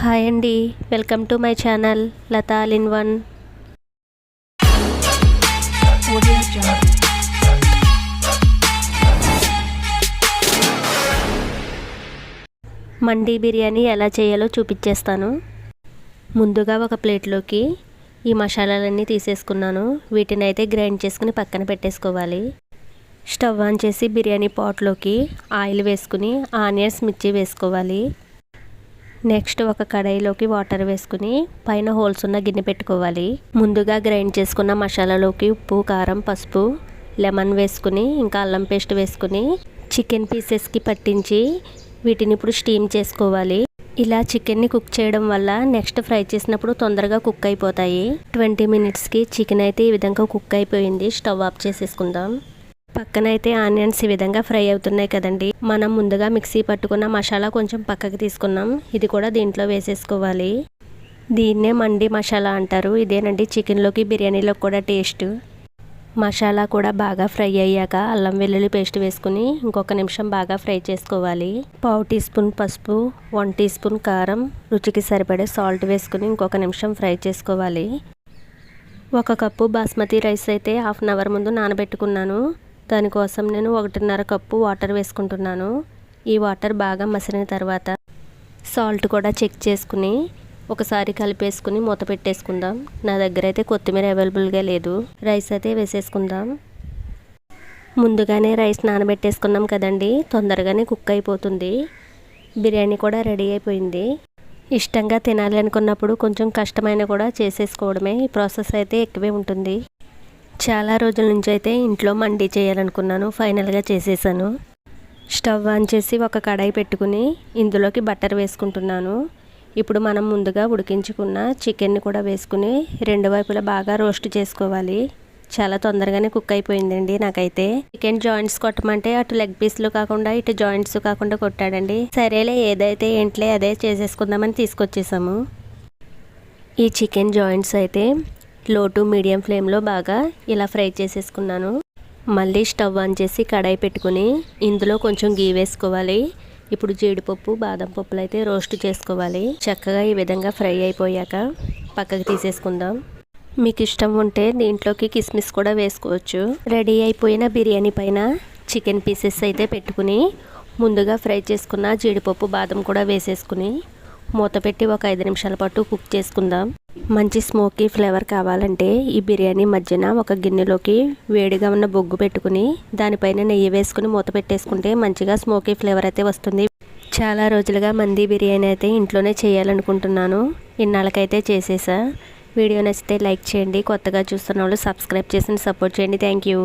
Hi అండి, welcome to my channel Latha all in one. Mandi biryani ఎలా చేయాలో చూపించేస్తాను. ముందుగా ఒక ప్లేట్లోకి ఈ మసాలాలన్నీ తీసేసుకున్నాను. వీటిని అయితే గ్రైండ్ చేసుకుని పక్కన పెట్టేసుకోవాలి. స్టవ్ ఆన్ చేసి బిర్యానీ పాట్లోకి ఆయిల్ వేసుకుని ఆనియన్స్ మిర్చి వేసుకోవాలి. నెక్స్ట్ ఒక కడాయిలోకి వాటర్ వేసుకుని పైన హోల్స్ ఉన్న గిన్నె పెట్టుకోవాలి. ముందుగా గ్రైండ్ చేసుకున్న మసాలాలోకి ఉప్పు, కారం, పసుపు, లెమన్ వేసుకుని ఇంకా అల్లం పేస్ట్ వేసుకుని చికెన్ పీసెస్కి పట్టించి వీటిని ఇప్పుడు స్టీమ్ చేసుకోవాలి. ఇలా చికెన్ని కుక్ చేయడం వల్ల నెక్స్ట్ ఫ్రై చేసినప్పుడు తొందరగా కుక్ అయిపోతాయి. 20 మినిట్స్కి చికెన్ అయితే ఈ విధంగా కుక్ అయిపోయింది. స్టవ్ ఆఫ్ చేసేసుకుందాం. పక్కన అయితే ఆనియన్స్ ఈ విధంగా ఫ్రై అవుతున్నాయి కదండి. మనం ముందుగా మిక్సీ పట్టుకున్న మసాలా కొంచెం పక్కకి తీసుకున్నాం. ఇది కూడా దీంట్లో వేసేసుకోవాలి. దీన్నే మండి మసాలా అంటారు. ఇదేనండి చికెన్లోకి బిర్యానీలోకి కూడా టేస్ట్. మసాలా కూడా బాగా ఫ్రై అయ్యాక అల్లం వెల్లుల్లి పేస్ట్ వేసుకుని ఇంకొక నిమిషం బాగా ఫ్రై చేసుకోవాలి. 1/2 టీ స్పూన్ పసుపు, 1 టీ స్పూన్ కారం, రుచికి సరిపడే సాల్ట్ వేసుకుని ఇంకొక నిమిషం ఫ్రై చేసుకోవాలి. 1 కప్పు బాస్మతి రైస్ అయితే హాఫ్ అన్ అవర్ ముందు నానబెట్టుకున్నాను. దానికోసం నేను 1.5 కప్పు వాటర్ వేసుకుంటున్నాను. ఈ వాటర్ బాగా మసిలిన తర్వాత సాల్ట్ కూడా చెక్ చేసుకుని ఒకసారి కలిపేసుకుని మూత పెట్టేసుకుందాం. నా దగ్గర అయితే కొత్తిమీర అవైలబుల్గా లేదు. రైస్ అయితే వేసేసుకుందాం. ముందుగానే రైస్ నానబెట్టేసుకున్నాం కదండి, తొందరగానే కుక్ అయిపోతుంది. బిర్యానీ కూడా రెడీ అయిపోయింది. ఇష్టంగా తినాలి అనుకున్నప్పుడు కొంచెం కష్టమైన కూడా చేసేసుకోవడమే. ఈ ప్రాసెస్ అయితే ఎక్కువే ఉంటుంది. చాలా రోజుల నుంచి అయితే ఇంట్లో మండీ చేయాలనుకున్నాను. ఫైనల్గా చేసేసాను. స్టవ్ ఆన్ చేసి ఒక కడాయి పెట్టుకుని ఇందులోకి బటర్ వేసుకుంటున్నాను. ఇప్పుడు మనం ముందుగా ఉడికించుకున్న చికెన్ని కూడా వేసుకుని 2 వైపులా బాగా రోస్ట్ చేసుకోవాలి. చాలా తొందరగానే కుక్ అయిపోయిందండి. నాకైతే చికెన్ జాయింట్స్ కొట్టమంటే అటు లెగ్ పీస్లు కాకుండా ఇటు జాయింట్స్ కాకుండా కొట్టాడండి. సరేలే ఏదైతే ఏంట్లే అదే చేసేసుకుందామని తీసుకొచ్చేసాము. ఈ చికెన్ జాయింట్స్ అయితే లో టు మీడియం ఫ్లేమ్లో బాగా ఇలా ఫ్రై చేసేసుకున్నాను. మళ్ళీ స్టవ్ ఆన్ చేసి కడాయి పెట్టుకుని ఇందులో కొంచెం గీ వేసుకోవాలి. ఇప్పుడు జీడిపప్పు, బాదం పప్పులు అయితే రోస్ట్ చేసుకోవాలి. చక్కగా ఈ విధంగా ఫ్రై అయిపోయాక పక్కకి తీసేసుకుందాం. మీకు ఇష్టం ఉంటే దీంట్లోకి కిస్మిస్ కూడా వేసుకోవచ్చు. రెడీ అయిపోయిన బిర్యానీ పైన చికెన్ పీసెస్ అయితే పెట్టుకుని ముందుగా ఫ్రై చేసుకున్న జీడిపప్పు, బాదం కూడా వేసేసుకుని మూత పెట్టి ఒక 5 నిమిషాల పాటు కుక్ చేసుకుందాం. మంచి స్మోకీ ఫ్లేవర్ కావాలంటే ఈ బిర్యానీ మధ్యన ఒక గిన్నెలోకి వేడిగా ఉన్న బొగ్గు పెట్టుకుని దానిపైన నెయ్యి వేసుకుని మూత పెట్టేసుకుంటే మంచిగా స్మోకీ ఫ్లేవర్ అయితే వస్తుంది. చాలా రోజులుగా మండీ బిర్యానీ అయితే ఇంట్లోనే చేయాలనుకుంటున్నాను. ఇన్నాళ్ళకైతే చేసేసా. వీడియో నచ్చితే లైక్ చేయండి. కొత్తగా చూస్తున్న వాళ్ళు సబ్స్క్రైబ్ చేసి సపోర్ట్ చేయండి. Thank you.